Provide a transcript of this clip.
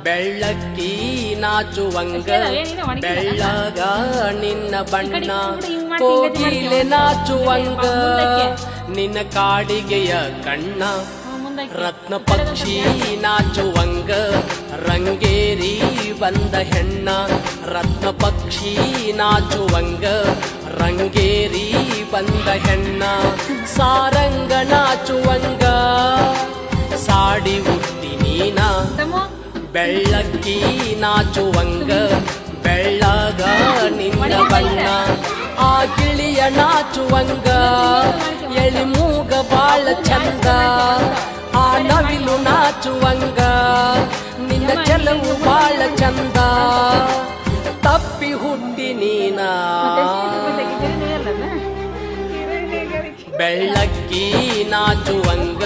ಬೆಳ್ಳಕ್ಕಿ ನಾಚುವಂಗ ಬೆಳ್ಳಗ ನಿನ್ನ ಬಣ್ಣ ಕೋಗಿಲೆ ನಾಚುವಂಗ ನಿನ್ನ ಕಾಡಿಗೆಯ ಕಣ್ಣ ರತ್ನ ಪಕ್ಷಿ ನಾಚುವಂಗ ರಂಗೇರಿ ಬಂದ ಹೆಣ್ಣ ರತ್ನ ಪಕ್ಷಿ ನಾಚುವಂಗ ರಂಗೇರಿ ಬಂದ ಹೆಣ್ಣ ಸಾರಂಗ ನಾಚುವಂಗ ಸಾಡಿ ಹುಟ್ಟಿ ನೀನ ಬೆಳ್ಳಕ್ಕಿ ನಾಚುವಂಗ ಬೆಳ್ಳಗ ನಿನ್ನ ಬಣ್ಣ ಆ ಗಿಳಿಯ ನಾಚುವಂಗ ಎಳಿ ಮೂಗ ಬಾಳ ಚಂದ ಆ ನವಿಲು ನಾಚುವಂಗ ನಿನ್ನ ಚೆಲವು ಬಾಳ ಚಂದ ತಪ್ಪಿ ಹುಟ್ಟಿ ನೀನ ಬೆಳ್ಳಕ್ಕಿ ನಾಚುವಂಗ